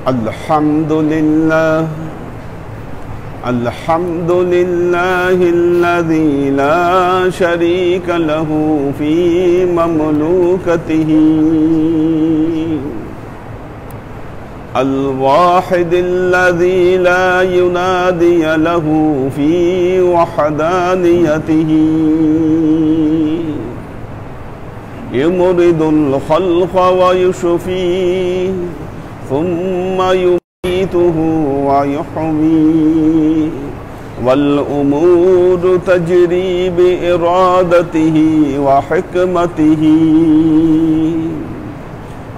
الحمد لله الذي لا شريك له في مملوكته الواحد الذي لا ينادي له في وحدانيته يمرض الخلق ويشفيه ثم يميته ويحييه والأمور تجري بإرادته وحكمته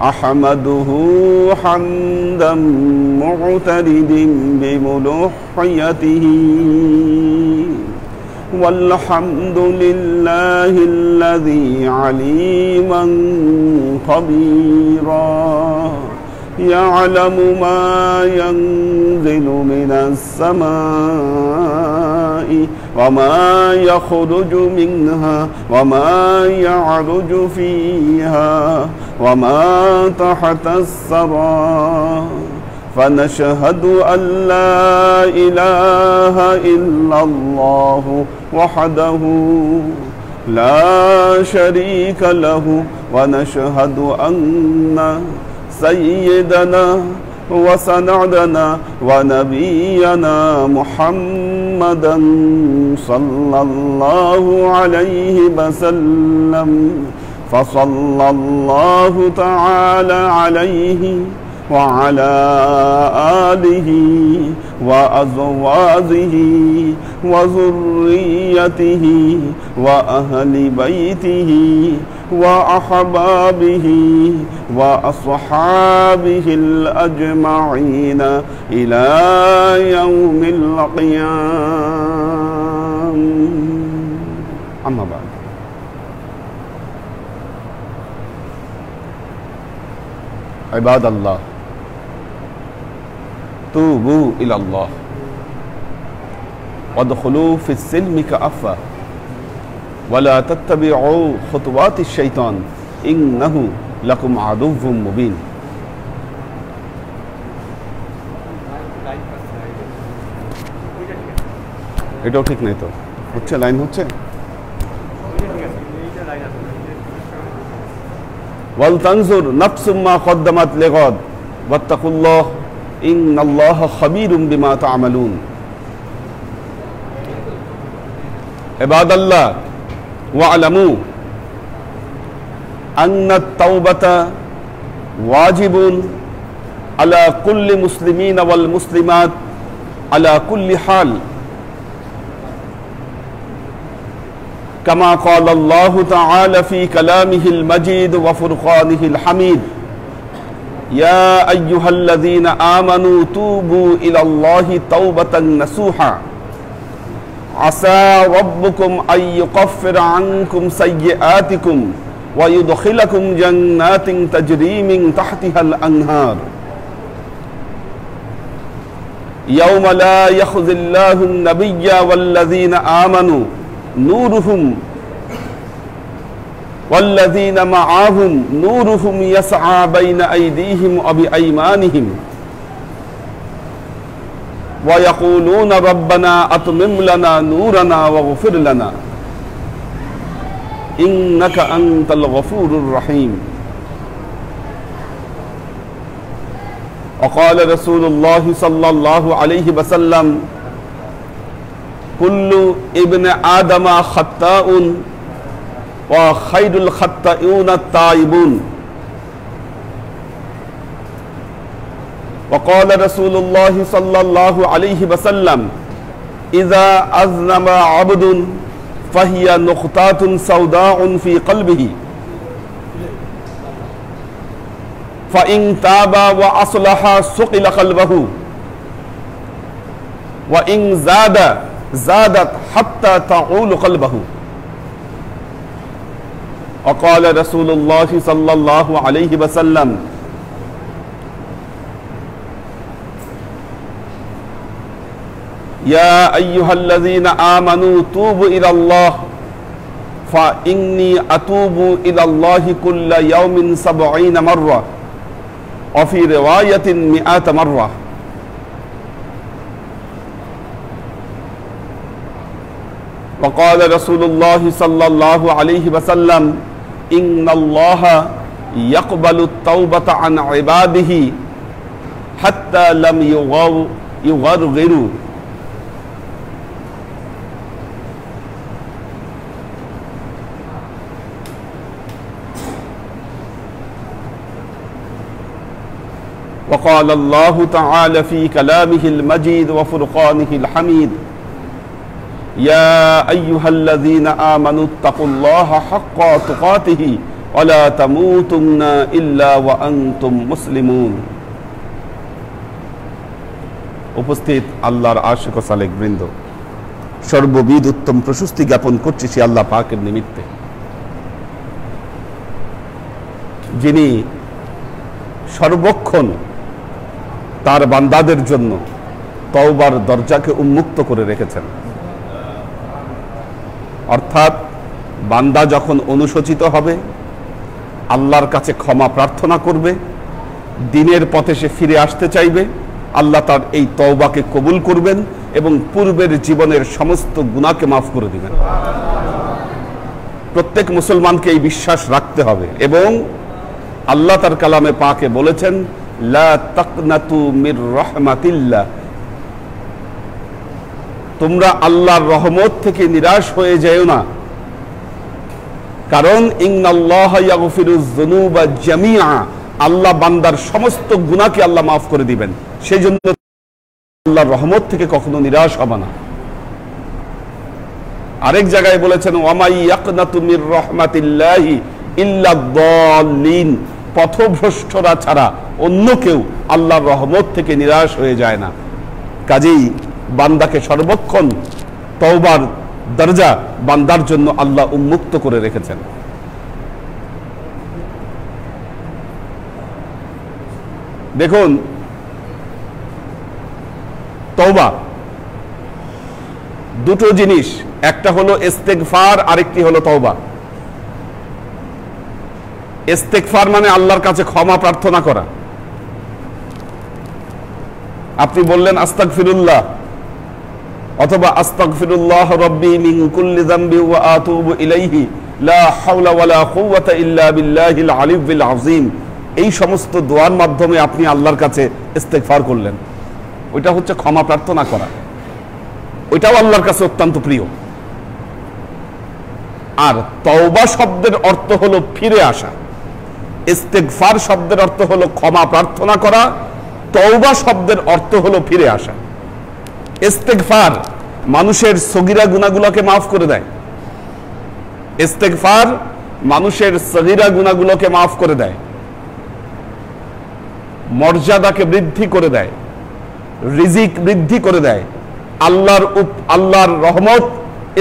أحمده حمدا معترد بملوحيته والحمد لله الذي عليما خبيرا يعلم ما ينزل من السماء وما يخرج منها وما يعرج فيها وما تحت الثرى فنشهد أن لا إله إلا الله وحده لا شريك له ونشهد أن سيدنا وسندنا ونبينا محمدا صلى الله عليه وسلم فصلى الله تعالى عليه وعلى آله وأزواجه وذريته وأهل بيته وأحبابه وأصحابه الأجمعين إلى يوم القيامة أما بعد عباد الله توبوا إلى الله وادخلوا في السلم كافة ولا تتبعوا خطوات الشيطان إنه لكم عدو مبين এটাও ঠিক নাই তো হচ্ছে লাইন হচ্ছে ওয়ালতানজুর নাফসুম মা কদ্দামাত লিগাদ ওয়াত্তাকুল্লাহ ইন্নাল্লাহা খাবীরুম বিমা তা'মালুন ইবাদাল্লাহ ওয়া'লামু আন্না আত-তাওবাতা ওয়াজিবুন আলা কুল্লি মুসলিমিন ওয়াল মুসলিমাত আলা কুল্লি হাল كما قال الله تعالى في كلامه المجيد وفرقانه الحميد يا أيها الذين آمنوا توبوا إلى الله توبة نصوحا عسى ربكم أن يكفر عنكم سيئاتكم ويدخلكم جنات تجري من تحتها الأنهار يوم لا يخزي الله النبي والذين آمنوا نورهم والذين معهم نورهم يسعى بين أيديهم وبأيمانهم ويقولون ربنا أتمم لنا نورنا واغفر لنا إنك أنت الغفور الرحيم وقال رسول الله صلى الله عليه وسلم كل ابن آدم خطاء وخير الخطائون التائبون وقال رسول الله صلى الله عليه وسلم إذا أذنب عبد فهي نقطات سوداء في قلبه فإن تاب وأصلح سقل قلبه وإن زادت حتى تعول قلبه وقال رسول الله صلى الله عليه وسلم يا أيها الذين آمنوا توبوا إلى الله فإني أتوب إلى الله كل يوم 70 مرة وفي رواية 100 مرة. وقال رسول الله صلى الله عليه وسلم إن الله يقبل التوبة عن عباده حتى لم يغرغروا. وقال الله تعالى في كلامه المجيد وفرقانه الحميد يا أيها الذين آمنوا اتقوا الله حق تقاته ولا تموتن إلا وأنتم مسلمون. উপস্থিত আল্লাহর আশিক ও সালেক বৃন্দ, সর্ববিধ উত্তম প্রশস্তি জ্ঞাপন করছি সে আল্লাহ পাকের নিমিত্তে, যিনি সর্বক্ষণ তার বান্দাদের জন্য তওবার দরজাকে উন্মুক্ত করে রেখেছেন। অর্থাৎ বান্দা যখন অনুশোচিত হবে, আল্লাহর কাছে ক্ষমা প্রার্থনা করবে, দ্বীনের পথে সে ফিরে আসতে চাইবে, আল্লাহ তার এই তওবাকে কবুল করবেন এবং পূর্বের জীবনের সমস্ত গুনাহকে মাফ করে দিবেন। প্রত্যেক মুসলমানকে এই বিশ্বাস রাখতে হবে। এবং আল্লাহ তার কালামে পাকে বলেছেন লা তাকনাতু মির রাহমাতিল্লাহ, তোমরা আল্লাহর রহমত থেকে নিরাশ হয়ে যেও না, কারণ ইন্নাল্লাহা ইয়াগফিরুয যুনুবা জামিআ, আল্লাহ বান্দার সমস্ত গুনাহকে আল্লাহ মাফ করে দিবেন। সেই জন্য আল্লাহর রহমত থেকে কখনো নিরাশ হবে না। আরেক জায়গায় বলেছেন ওয়ামাই ইয়াকনাতু মির রাহমাতিল্লাহি ইল্লা দাল্লিন, পথভ্রষ্টরা ছাড়া অন্য কেউ আল্লাহর রহমত থেকে নিরাশ হয়ে যায় না। কাজেই বান্দাকে সর্বক্ষণ তওবার দরজা বান্দার জন্য আল্লাহ উন্মুক্ত করে রেখেছেন। দেখুন, তওবা দুটো জিনিস, একটা হলো ইস্তেগফার, আরেকটি হলো তওবা। ইস্তেগফার মানে আল্লাহর কাছে ক্ষমা প্রার্থনা করা। আপনি বললেন আস্তাগফিরুল্লাহ অথবা আস্তাগফিরুল্লাহ রাব্বি মিন কুল্লি যামবি ওয়া আতুবু ইলাইহি লা হাওলা ওয়ালা কুওয়াতা ইল্লা বিল্লাহিল আলিয়্যিল আযীম, এই সমস্ত দোয়ার মাধ্যমে আপনি আল্লাহর কাছে ইস্তেগফার করলেন। ওইটা হচ্ছে ক্ষমা প্রার্থনা করা, ওইটাও আল্লাহর কাছে অত্যন্ত প্রিয়। আর তওবা শব্দের অর্থ হলো ফিরে আসা, ইস্তেগফার শব্দের অর্থ হলো ক্ষমা প্রার্থনা করা, তওবা শব্দের অর্থ হলো ফিরে আসা। ইস্তেগফার মানুষের সগীরা গুনাহগুলোকে মাফ করে দেয়, ইস্তেগফার মানুষের সগীরা গুনাহগুলোকে মাফ করে দেয়, মর্যাদাকে বৃদ্ধি করে দেয়, রিজিক বৃদ্ধি করে দেয়। আল্লাহর রহমত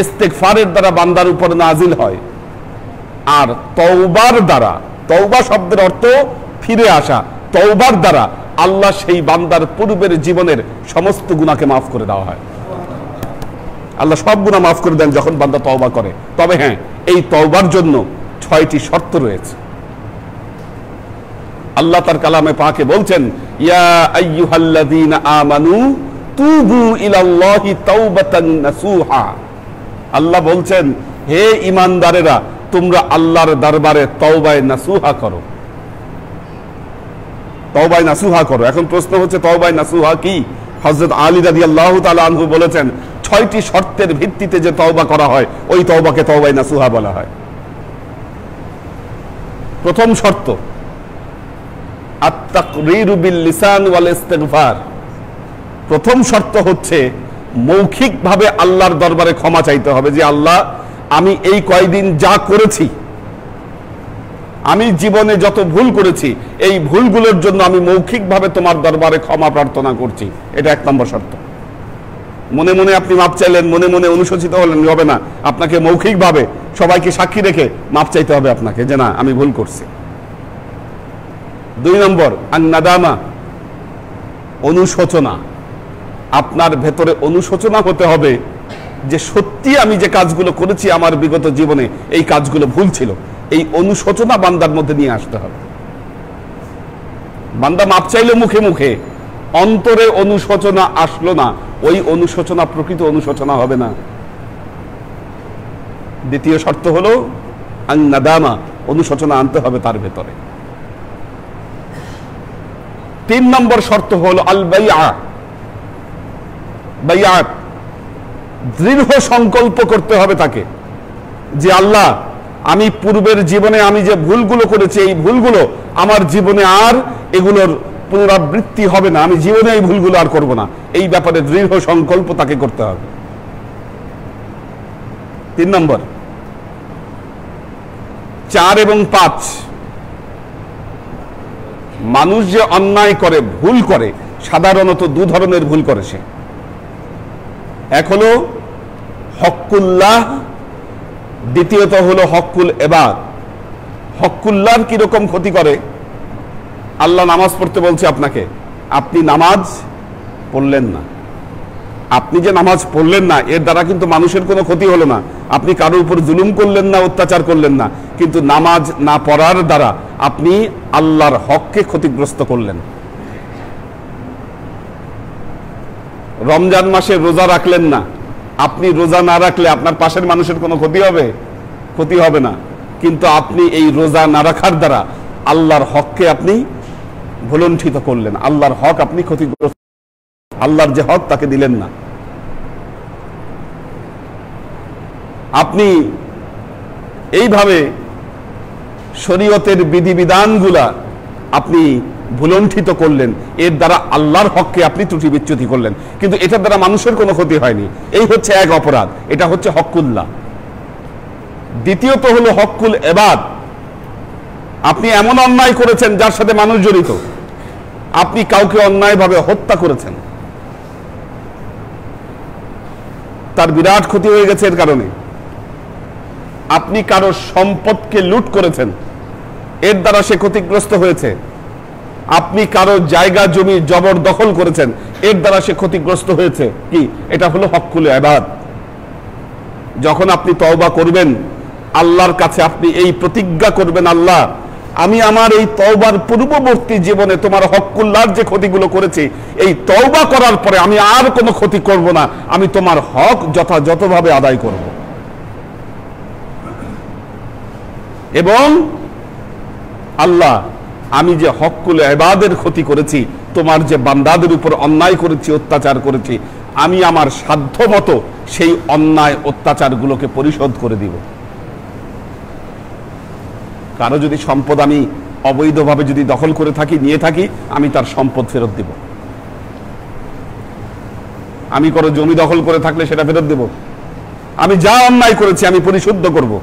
ইস্তেগফারের দ্বারা বান্দার উপর নাজিল হয়। আর তওবার দ্বারা, তওবা শব্দের অর্থ ফিরে আসা, তওবার দ্বারা আল্লাহ সেই বান্দার পূর্বের জীবনের সমস্ত গুনাহকে মাফ করে দেওয়া হয়। আল্লাহ সব গুনাহ মাফ করে দেন যখন বান্দা তওবা করে। তবে হ্যাঁ, এই তওবার জন্য 6টি শর্ত রয়েছে। আল্লাহ তার কালামে পাকে বলছেন ইয়া আইয়ুহাল্লাযীনা আমানু তুবু ইলাল্লাহি তাওবাতান নাসুহা। আল্লাহ বলছেন হে ঈমানদারেরা, তোমরা আল্লাহর দরবারে তওবায়ে নাসুহা করো, তওবায়ে নাসুহা করো। এখন প্রশ্ন হচ্ছে তওবায়ে নাসুহা কি? হযরত আলী রাদিয়াল্লাহু তাআলা আনহু বলেছেন 6টি শর্তের ভিত্তিতে যে তওবা করা হয় ওই তওবাকে তওবায়ে নাসুহা বলা হয়। প্রথম শর্ত আত-তাকরীরু বিল লিসান ওয়াল ইস্তিগফার। প্রথম শর্ত হচ্ছে মৌখিকভাবে আল্লাহর দরবারে ক্ষমা চাইতে হবে যে আল্লাহ, আমি এই কয়দিন যা করেছি, আমি জীবনে যত ভুল করেছি, এই ভুলগুলোর জন্য আমি মৌখিকভাবে তোমার দরবারে ক্ষমা প্রার্থনা করছি। এটা 1 নম্বর শর্ত। মনে মনে আপনি মাপ চাইলেন, মনে মনে অনুশোচিত হলেন, হবে না। আপনাকে মৌখিকভাবে সবাইকে সাক্ষী রেখে মাপ চাইতে হবে আপনাকে যে না, আমি ভুল করছি। 2 নম্বর আন-নাদামা, অনুশোচনা। আপনার ভেতরে অনুশোচনা হতে হবে যে সত্যি আমি যে কাজগুলো করেছি আমার বিগত জীবনে, এই কাজগুলো ভুল ছিল। এই অনুশোচনা বান্দার মধ্যে নিয়ে আসতে হবে। বান্দা মাপ চাইলো মুখে মুখে, অন্তরে অনুশোচনা আসলো না, ওই অনুশোচনা প্রকৃত অনুশোচনা হবে না। দ্বিতীয় শর্ত হলো আন-নাদামা, অনুশোচনা আনতে হবে তার ভেতরে। 3 নম্বর শর্ত হলো আল বাইআত, দৃঢ় সংকল্প করতে হবে তাকে যে আল্লাহ, আমি পূর্বের জীবনে আমি যে ভুলগুলো করেছি, এই ভুলগুলো আমার জীবনে আর এগুলোর পুনরাবৃত্তি হবে না, আমি জীবনে এই ভুলগুলো আর করব না। এই ব্যাপারে দৃঢ় সংকল্প তাকে করতে হবে। 3 নম্বর। 4 এবং 5, মানুষ যে অন্যায় করে, ভুল করে, সাধারণত 2 ধরনের ভুল করে সে। এক হলো হক্কুল্লাহ, দ্বিতীয়ত হলো হক্কুল ইবাদ। হক্কুল্লাহর কিরকম ক্ষতি করে? আল্লাহ নামাজ পড়তে বলছে আপনাকে, আপনি নামাজ পড়লেন না। আপনি যে নামাজ পড়লেন না, এর দ্বারা কিন্তু মানুষের কোনো ক্ষতি হলো না, আপনি কারোর উপর জুলুম করলেন না, অত্যাচার করলেন না, কিন্তু নামাজ না পড়ার দ্বারা আপনি আল্লাহর হককে ক্ষতিগ্রস্ত করলেন। রমজান মাসে রোজা রাখলেন না, আপনি রোজা না রাখলে আপনার পাশের মানুষের কোনো ক্ষতি হবে? ক্ষতি হবে না, কিন্তু আপনি এই রোজা না রাখার দ্বারা আল্লাহর হককে আপনি ভুলণ্ঠিত করলেন, আল্লাহর হক আপনি ক্ষতিগ্রস্ত, আল্লাহর যে হক তাকে দিলেন না। আপনি এইভাবে শরীয়তের বিধিবিধানগুলা আপনি ভুলণ্ঠিত করলেন, এর দ্বারা আল্লাহর হককে আপনি ত্রুটি বিচ্যুতি করলেন, কিন্তু এটার দ্বারা মানুষের কোনো ক্ষতি হয়নি। এই হচ্ছে এক অপরাধ, এটা হচ্ছে হক্কুল্লাহ। দ্বিতীয়ত হলো হক্কুল ইবাদ, আপনি এমন অন্যায় করেছেন যার সাথে মানুষ জড়িত, আপনি কাউকে অন্যায়ভাবে হত্যা করেছেন, তার বিরাট ক্ষতি হয়ে গেছে এর কারণে। আপনি কারো সম্পদকে লুট করেছেন, এর দ্বারা সে ক্ষতিগ্রস্ত হয়েছে। আপনি কারো জায়গা জমি জবরদখল করেছেন, এর দ্বারা সে ক্ষতিগ্রস্ত হয়েছে। কি? এটা হলো হক্কুল ইবাদ। যখন আপনি তওবা করবেন, আল্লাহর কাছে আপনি এই প্রতিজ্ঞা করবেন, আল্লাহ, আমি আমার এই তওবার পূর্ববর্তী জীবনে তোমার হক্কুল্লাহর যে ক্ষতিগুলো করেছি, এই তওবা করার পরে আমি আর কোনো ক্ষতি করব না, আমি তোমার হক যথাযথভাবে আদায় করব। এবং আল্লাহ, আমি যে হক্কুল ইবাদের ক্ষতি করেছি, তোমার যে বান্দাদের উপর অন্যায় করেছি, অত্যাচার করেছি, আমি আমার সাধ্য মতো সেই অন্যায় অত্যাচারগুলোকে পরিশোধ করে দিব। কারো যদি সম্পদ আমি অবৈধভাবে যদি দখল করে থাকি, নিয়ে থাকি, আমি তার সম্পদ ফেরত দিব। আমি কারো জমি দখল করে থাকলে সেটা ফেরত দেব। আমি যা অন্যায় করেছি আমি পরিশুদ্ধ করব।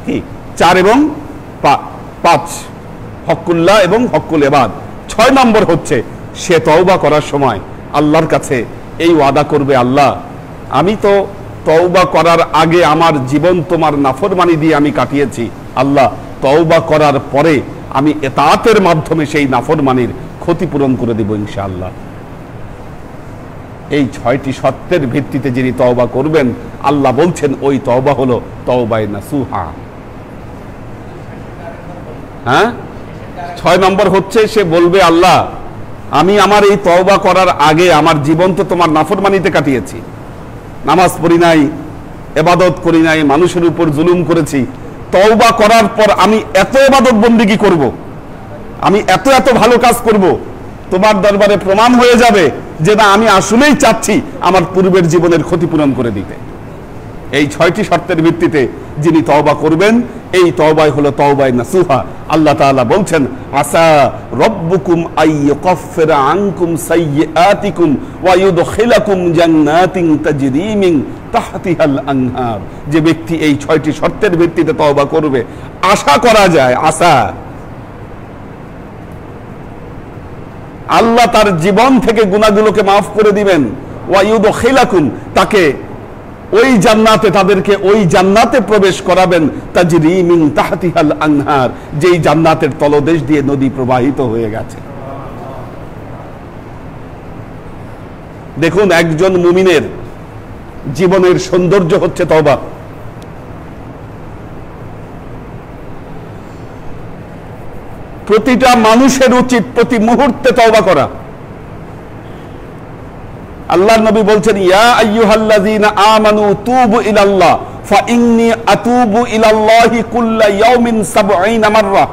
কি? 4 এবং 5, হক্কুল্লাহ এবং হক্কুল ইবাদ। 6 নম্বর হচ্ছে সে তওবা করার সময় আল্লাহর কাছে এই ওয়াদা করবে, আল্লাহ, আমি তো তওবা করার আগে আমার জীবন তোমার নাফরমানি দিয়ে আমি কাটিয়েছি, আল্লাহ, তওবা করার পরে আমি ইতাআতের মাধ্যমে সেই নাফরমানির ক্ষতিপূরণ করে দেব ইনশাআল্লাহ। এই 6টি শর্তের ভিত্তিতে যিনি তওবা করবেন, আল্লাহ বলছেন ওই তওবা হলো তওবায়ে নাসুহা। হ্যাঁ, 6 নম্বর হচ্ছে সে বলবে, আল্লাহ, আমি আমার এই তওবা করার আগে আমার জীবন তো তোমার নাফরমানিতে কাটিয়েছি, নামাজ পড়ি নাই, ইবাদত করি নাই, মানুষের উপর জুলুম করেছি। তওবা করার পর আমি এত ইবাদত বন্দেগী করব, আমি এত এত ভালো কাজ করব, তোমার দরবারে প্রমাণ হয়ে যাবে যে না, আমি আসলেই চাচ্ছি আমার পূর্বের জীবনের ক্ষতিপূরণ করে দিতে। এই 6টি শর্তের ভিত্তিতে যিনি তওবা করবেন, এই তওবাই হলো তওবায়ে নাসুহা। আল্লাহ তাআলা বলছেন, আসা রব্বুকুম আইয়ুকাফিরা আনকুম সাইয়্যাতিকুম ওয়া ইউদখিলাকুম জান্নাতিন তাজরি মিন তাহতিহাল আনহার। যে ব্যক্তি এই 6টি শর্তের ভিত্তিতে তওবা করবে, আশা করা যায়, আশা, আল্লাহ তার জীবন থেকে গুনাহগুলোকে মাফ করে দিবেন। ওয়া ইউদখিলাকুম, তাকে ওই জান্নাতে, তাদেরকে ওই জান্নাতে প্রবেশ করাবেন, তাজরি মিন তাহতিহাল আনহার, যেই জান্নাতের তলদেশ দিয়ে নদী প্রবাহিত হয়ে গেছে। দেখুন, একজন মুমিনের জীবনের সৌন্দর্য হচ্ছে তওবা। প্রতিটা মানুষের উচিত প্রতি মুহূর্তে তওবা করা। আল্লাহর নবী বলছেন, ইয়া আইয়ুহাল্লাযীনা আমানু তুবু ইলাল্লাহ ফাইন্নী আতুবু ইলাল্লাহি কুল্লা ইয়াউমিন ৭০ মাররা।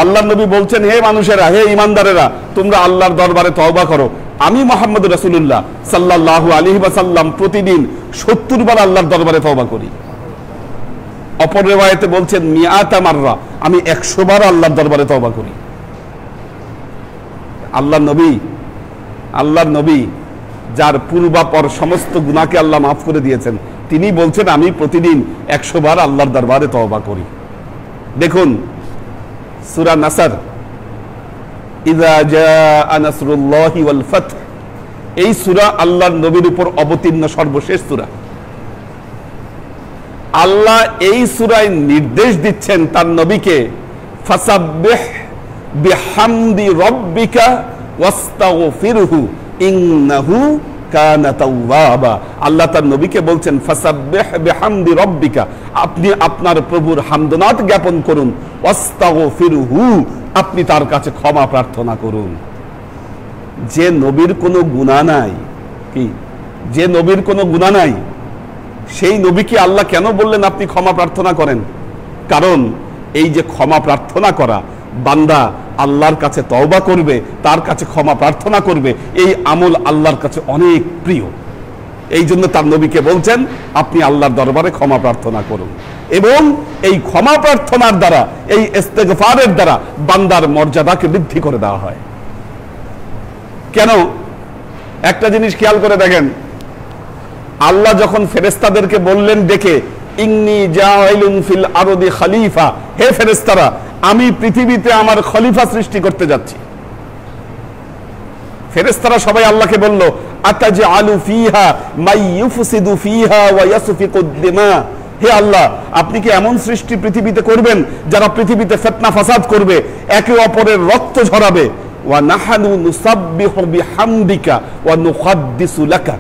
আল্লাহর নবী বলছেন, হে মানুষেরা, হে ঈমানদারেরা, তোমরা আল্লাহর দরবারে তওবা করো। আমি মুহাম্মদ রাসূলুল্লাহ সাল্লাল্লাহু আলাইহি ওয়াসাল্লাম প্রতিদিন ৭০ বার আল্লাহর দরবারে তওবা করি। অপর রিওয়ায়াতে বলছেন মিআতা মাররা, আমি ১০০ বার আল্লাহর দরবারে তওবা করি। আল্লাহর নবী যার পূর্বাপর সমস্ত গুনাহকে আল্লাহ মাফ করে দিয়েছেন, তিনি বলছেন আমি প্রতিদিন ১০০ বার আল্লাহর দরবারে তওবা করি। দেখুন সূরা নাসর, ইযা জাআ নাসরুল্লাহি ওয়াল ফাতহ, এই সূরা আল্লাহর নবীর উপর অবতীর্ণ সর্বশেষ সূরা। আল্লাহ এই সূরায় নির্দেশ দিচ্ছেন তার নবীকে, ফাসাব্বিহ বিহামদি রাব্বিকা ওয়াস্তাগফিরহু ইন্নাহু কানা তাওয়াবা। আল্লাহ তার নবীকে বলছেন, ফাসাব্বিহ বিহামদি রাব্বিকা, আপনি আপনার প্রভুর হামদনাত জ্ঞাপন করুন, ওয়াস্তাগফিরহু, আপনি তার কাছে ক্ষমা প্রার্থনা করুন। যে নবীর কোনো গুনাহ নাই, কি যে নবীর কোনো গুনাহ নাই, সেই নবীকে আল্লাহ কেন বললেন আপনি ক্ষমা প্রার্থনা করেন? কারণ এই যে ক্ষমা প্রার্থনা করা, বান্দা আল্লাহর কাছে তওবা করবে, তার কাছে ক্ষমা প্রার্থনা করবে, এই আমল আল্লাহর কাছে অনেক প্রিয়। এই জন্য তার নবীকে বলছেন আপনি আল্লাহর দরবারে ক্ষমা প্রার্থনা করুন, এবং এই ক্ষমা প্রার্থনার দ্বারা, এই ইস্তেগফারের দ্বারা বান্দার মর্যাদাকে বৃদ্ধি করে দেওয়া হয়। কেন? একটা জিনিস খেয়াল করে দেখেন, আল্লাহ যখন ফেরেশতাদেরকে বললেন ডেকে, ইন্নী জাইলুন ফিল আরদি খলিফা, হে ফেরেশতারা, আমি পৃথিবীতে আমার খলিফা সৃষ্টি করতে যাচ্ছি। ফেরেশতারা সবাই আল্লাহকে বলল, আতাজআলু ফিহা মাই ইউফসিদু ফিহা ওয়া ইয়াসফিকুদ দিমা, হে আল্লাহ, আপনি কি এমন সৃষ্টি পৃথিবীতে করবেন যারা পৃথিবীতে ফিতনা ফাসাদ করবে, একে অপরের রক্ত ঝরাবে? ওয়া নাহানু নুসাব্বিহু বিহামদিকা ওয়া নুকদ্দিসু লাকা।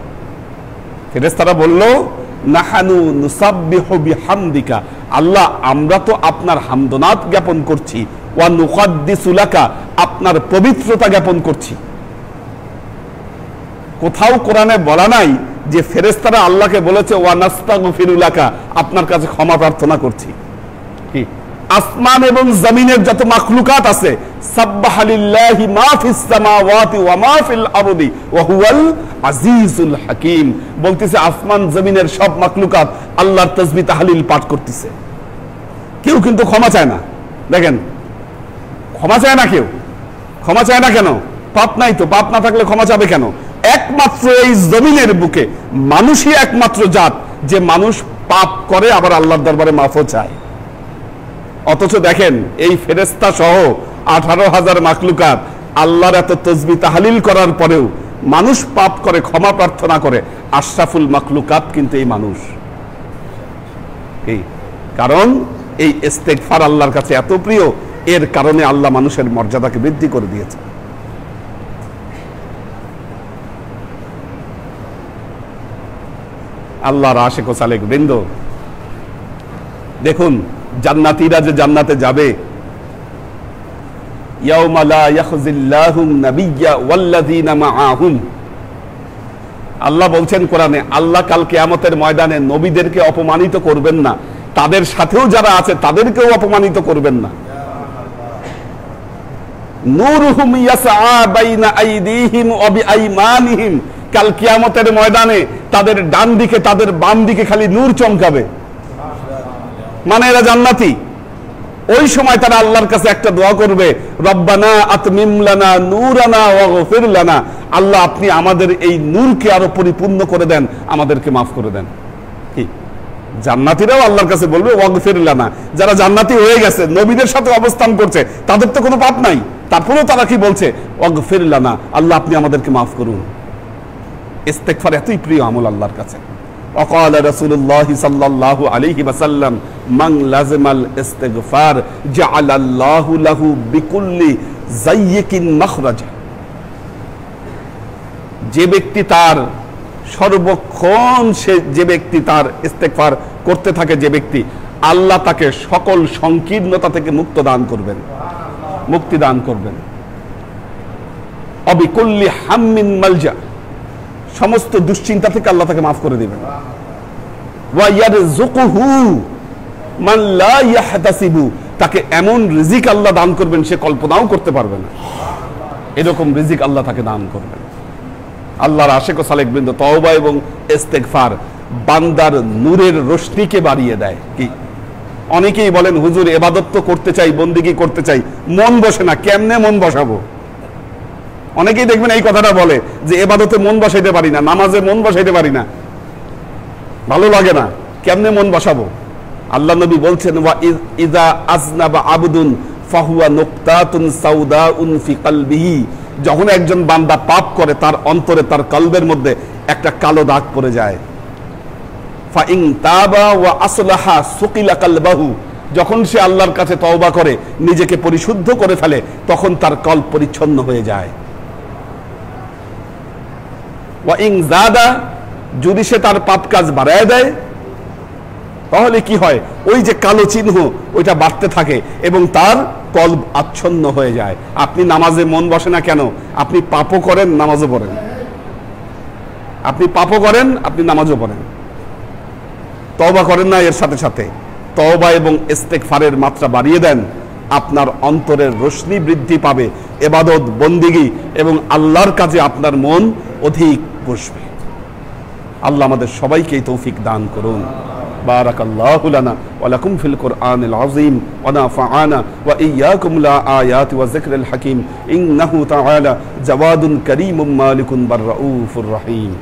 ফেরেশতারা বলল, নাহানু নুসাব্বিহু বিহামদিকা, আল্লাহ আমরা তো আপনার হামদনাত জ্ঞাপন করছি, ওয়া নুকদ্দিসু লাকা, আপনার পবিত্রতা জ্ঞাপন করছি। কোথাও কোরআনে বলা নাই যে ফেরেশতারা আল্লাহকে বলেছে ওয়া নাস্তাগফিরু লাকা, আপনার কাছে ক্ষমা প্রার্থনা করছি। কি আসমান এবং জমিনের যত মাখলুকাত আছে, সাব্বাহা লিল্লাহি মা ফিস সামাওয়াতি ওয়া মা ফিল আরদি ওয়া হুয়াল আজিজুল হাকীম, বলতেছে আসমান জমিনের সব মাখলুকাত আল্লাহর তাসবিহ তাহলিল পাঠ করতেছে। কেউ কিন্তু ক্ষমা চায় না। দেখেন, ক্ষমা চায় না, কেউ ক্ষমা চায় না। কেন? পাপ নাই তো, পাপ না থাকলে ক্ষমা চাবে কেন? একমাত্র এই জমিনের বুকে মানুষই একমাত্র জাত যে মানুষ পাপ করে আবার আল্লাহর দরবারে মাফও চায়। অথচ দেখেন, এই ফেরেশতা সহ 18,000 মাখলুকাত আল্লাহর এত তাসবিহ তাহলিল করার পরেও মানুষ পাপ করে, ক্ষমা প্রার্থনা করে। আশরাফুল মাখলুকাত কিন্তু এই মানুষ। কারণ এই ইস্তেগফার আল্লাহর কাছে এত প্রিয়, এর কারণে আল্লাহ মানুষের মর্যাদাকে বৃদ্ধি করে দিয়েছে। আল্লাহর আশিক ও সালেক বৃন্দ, দেখুন জান্নাতীরা যে জান্নাতে যাবে, ইয়াউমা লা ইয়াখজিল্লাহু নাবিয়্যা ওয়াল্লাযীনা মাআহুম, আল্লাহ বলছেন কোরআনে, আল্লাহ কাল কিয়ামতের ময়দানে নবীদেরকে অপমানিত করবেন না, তাদের সাথেও যারা আছে তাদেরকেও অপমানিত করবেন না। নূরুহুম ইয়াসআ বাইনা আইদিহিম ওয়া বিআইমানিহিম, কাল কিয়ামতের ময়দানে তাদের ডান দিকে তাদের বাম দিকে খালি নূর চমকাবে, মানে এরা জান্নাতি। ওই সময় তারা আল্লাহর কাছে একটা দোয়া করবে, রব্বানা আতমিম লানা নূরানা ওয়াগফির লানা, আল্লাহ আপনি আমাদের এই নূরকে আরো পরিপূর্ণ করে দেন, আমাদেরকে মাফ করে দেন। কি জান্নাতীরাও আল্লাহর কাছে বলবে ওয়াগফির লানা। যারা জান্নাতি হয়ে গেছে, নবীদের সাথে অবস্থান করছে, তাদের তো কোনো পাপ নাই, তারপরেও তারা কি বলছে? ওয়াগফির লানা, আল্লাহ আপনি আমাদেরকে মাফ করুন। ইস্তেগফার এতই প্রিয় আমল আল্লাহর কাছে। وقال رسول الله صلى الله عليه وسلم من لازم الاستغفار جعل الله له بكل ضيق مخرجا, যে ব্যক্তি তার সর্বক্ষণ যে ব্যক্তি তার ইস্তেগফার করতে থাকে, যে ব্যক্তি, আল্লাহ তাকে সকল সংকীর্ণতা থেকে মুক্ত দান করবেন। মুক্তি দান করবেন। অবিকুল্লি হাম্মিন মালজা, সমস্ত দুশ্চিন্তা থেকে আল্লাহ তাকে মাফ করে দিবেন। ওয়া ইয়ারযুকুহু মান লা ইয়াহতাসিবু, তাকে এমন রিজিক আল্লাহ দান করবেন সে কল্পনাও করতে পারবে না, এরকম রিজিক আল্লাহ তাকে দান করবেন। আল্লাহর আশিক ও সালেক বৃন্দ, তওবা এবং ইস্তেগফার বান্দার নূরের রোশনীকে বাড়িয়ে দেয়। কি অনেকেই বলেন হুজুর ইবাদত তো করতে চাই, বন্দেগী করতে চাই, মন বসে না, কেমনে মন বসাবো? অনেকেই দেখবেন এই কথাটা বলে যে ইবাদতে মন বসাইতে পারি না, নামাজে মন বসাইতে পারি না, ভালো লাগে না, কেমনে মন বসাবো? আল্লাহ নবী বলছেন ওয়া ইযা আযনাবা আবদুন ফাহুয়া নুকতাতুন সাউদাউন ফি কলবিহি, যখন একজন বান্দা পাপ করে তার অন্তরে, তার কলবের মধ্যে একটা কালো দাগ পড়ে যায়। ফা ইন তাবা ওয়া আসলাহা সুকিলা কলবাহু, যখন সে আল্লাহর কাছে তওবা করে নিজেকে পরিশুদ্ধ করে ফেলে তখন তার কলব পরিচ্ছন্ন হয়ে যায়। ওয়া ইন যাদা, যদি সে তার পাপ কাজ বাড়ায় দেয় তাহলে কি হয়? ওই যে কালো চিহ্ন ওইটা বাড়তে থাকে এবং তার কলব আচ্ছন্ন হয়ে যায়। আপনি নামাজে মন বসে না কেন? আপনি পাপও করেন, নামাজও পড়েন, আপনি পাপও করেন, আপনি নামাজও পড়েন, তওবা করেন না। এর সাথে সাথে তওবা এবং ইস্তেগফারের মাত্রা বাড়িয়ে দেন, আপনার অন্তরের রোশনী বৃদ্ধি পাবে, ইবাদত বন্দেগী এবং আল্লাহর কাজে আপনার মন অধিক বসবে। আল্লাহ আমাদের সবাইকে তৌফিক দান করুন। বারাকাল্লাহু লানা ওয়া লাকুম ফিল কুরআনিল আযীম ওয়া নাফা'ানা ওয়া ইয়্যাকুম লা আয়াতি ওয়া যিকরিল হাকীম ইন্নাহু তাআলা জাওয়াদুন কারীমুম মালিকুন বাররাউফুর রহিম।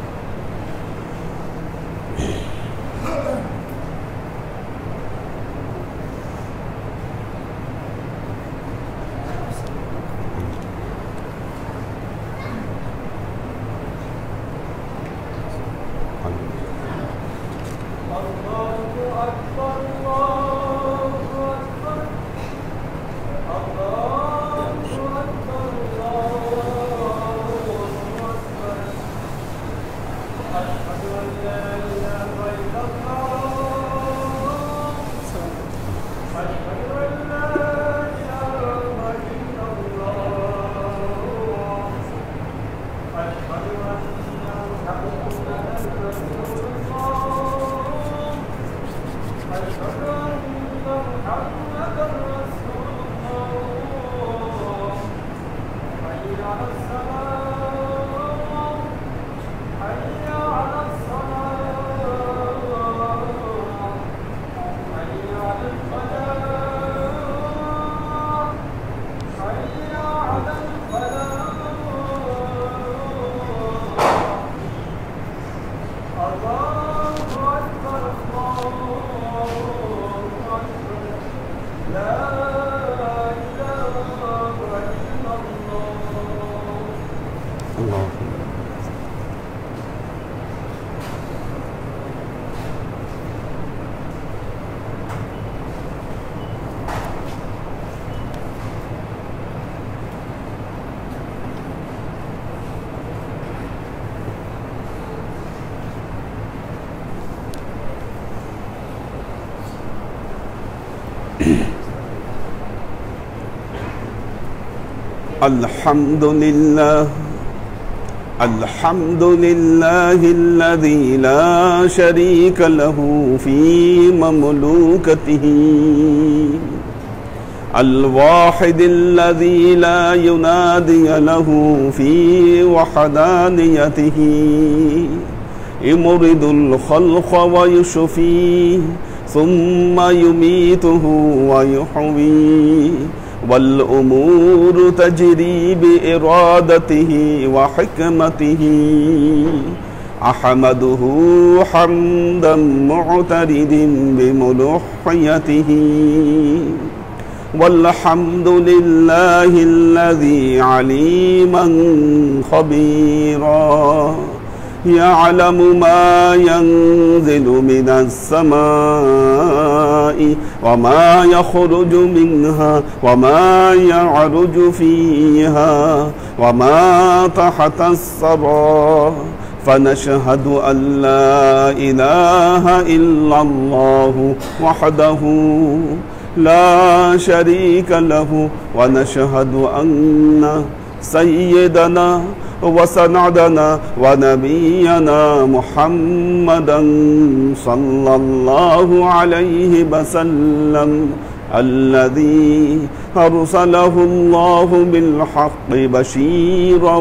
الحمد لله الذي لا شريك له في مملوكته، الواحد الذي لا ينادي له في وحدانيته، يمرض الخلق ويشفيه ثم يميته ويحييه، والأمور تجري بإرادته وحكمته، أحمده حمدا معترد بملوحيته، والحمد لله الذي عليما خبيرا يعلم ما ينزل من السماء وما يخرج منها وما يعرج فيها وما تحت الثرى، فنشهد أن لا إله إلا الله وحده لا شريك له ونشهد أن سيدنا وسندنا ونبينا محمدا صلى الله عليه وسلم الذي أرسله الله بالحق بشيرا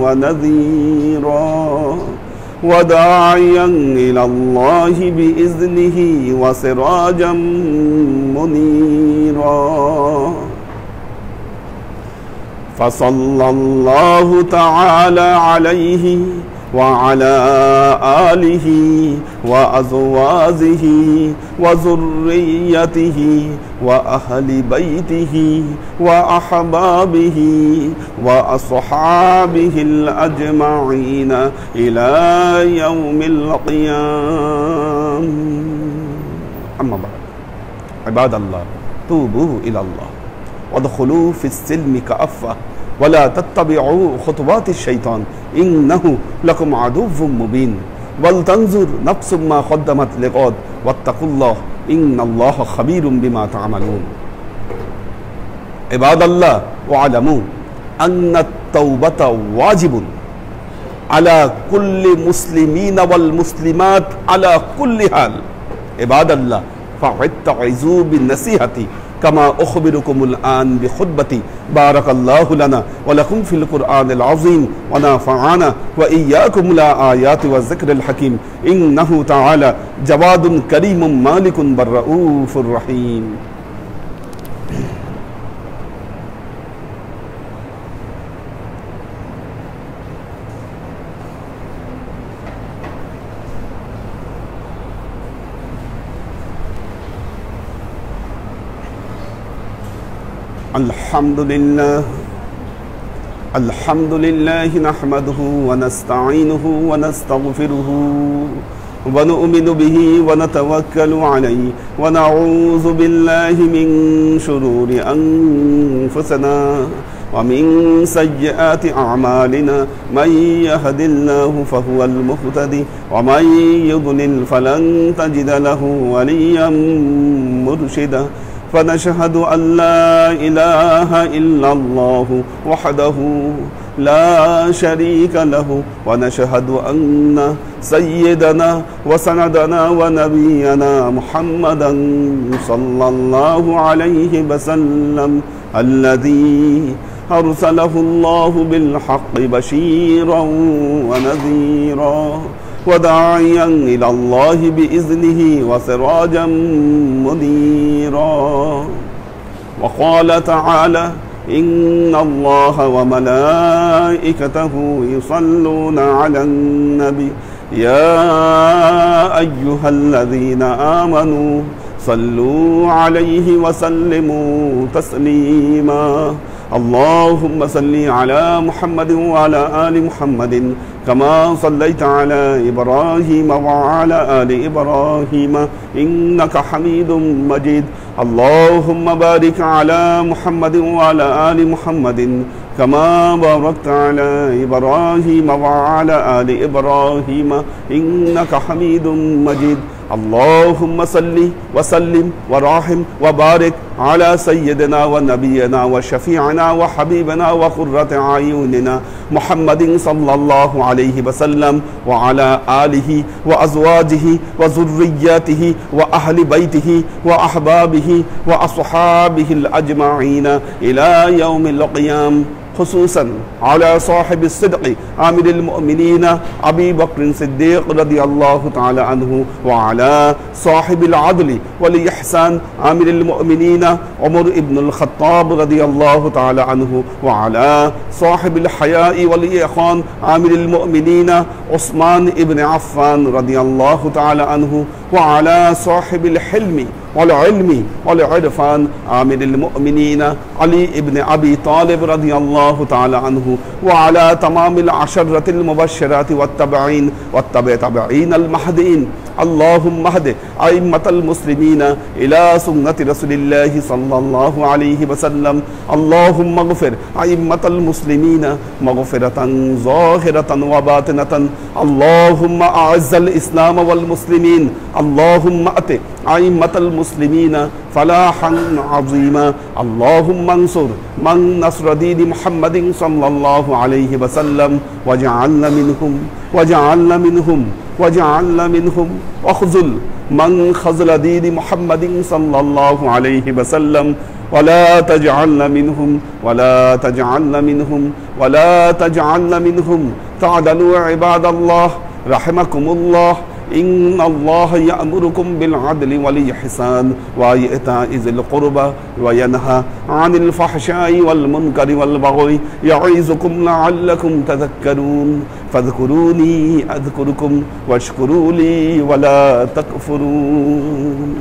ونذيرا وداعيا إلى الله بإذنه وسراجا منيرا فصلى الله تعالى عليه وعلى آله وأزواجه وذريته وأهل بيته وأحبابه وأصحابه الأجمعين إلى يوم القيامة. أما بعد، عباد الله، توبوا إلى الله وادخلوا في السلم كافة ولا تتبعوا خطوات الشيطان إنه لكم عدو مبين ولتنظر نفس ما قدمت لغد واتقوا الله إن الله خبير بما تعملون. عباد الله، واعلموا أن التوبة واجب على كل مسلمين والمسلمات على كل حال. عباد الله، فاتعظوا بالنصيحة كما أخبركم الآن بخطبتي. بارك الله لنا ولكم في القرآن العظيم ونفعنا وإياكم الآيات والذكر الحكيم إنه تعالى جواد كريم مالك بالرؤوف الرحيم. الحمد لله نحمده ونستعينه ونستغفره ونؤمن به ونتوكل عليه ونعوذ بالله من شرور أنفسنا ومن سيئات أعمالنا من يهد الله فهو المهتدي ومن يضلل فلن تجد له وليا مرشدا فنشهد أن لا إله إلا الله وحده لا شريك له ونشهد أن سيدنا وسندنا ونبينا محمدا صلى الله عليه وسلم الذي أرسله الله بالحق بشيرا ونذيرا وداعيا إلى الله بإذنه وسراجا منيرا. وقال تعالى إن الله وملائكته يصلون على النبي يا أيها الذين آمنوا صلوا عليه وسلموا تسليما. اللهم صل على محمد وعلى آل محمد كما صليت على إبراهيم وعلى آل إبراهيم إنك حميد مجيد. اللهم بارك على محمد وعلى آل محمد كما باركت على إبراهيم وعلى آل إبراهيم إنك حميد مجيد. اللهم صل وسلم ورحم وبارك على سيدنا ونبينا وشفيعنا وحبيبنا وقرة أعيننا محمد صلى الله عليه وسلم وعلى آله وأزواجه وذرياته وأهل بيته وأحبابه وأصحابه الأجمعين إلى يوم القيامة، خصوصا على صاحب الصدق عامل المؤمنين أبي بكر الصديق رضي الله تعالى عنه وعلى صاحب العدل والإحسان عامل المؤمنين عمر بن الخطاب رضي الله تعالى عنه وعلى صاحب الحياء والإحسان عامل المؤمنين عثمان بن عفان رضي الله تعالى عنه وعلى صاحب الحلم والعلم والعرفان عامل المؤمنين علي بن أبي طالب رضي الله تعالى عنه وعلى تمام العشرة المبشرات والتابعين والتابعين المهديين. اللهم اهد أئمة المسلمين إلى سنة رسول الله صلى الله عليه وسلم. اللهم اغفر أئمة المسلمين مغفرة ظاهرة وباطنة. اللهم أعز الإسلام والمسلمين. اللهم أت أئمة المسلمين فلاحا عظيما اللهم انصر من نصر دين محمد صلى الله عليه وسلم واجعلنا منهم واخذل من خذل دين محمد صلى الله عليه وسلم ولا تجعلنا منهم تعدلوا عباد الله رحمكم الله إن الله يأمركم بالعدل والإحسان وإيتاء ذي القربى وينهى عن الفحشاء والمنكر والبغي يعظكم لعلكم تذكرون فاذكروني أذكركم واشكروا لي ولا تكفرون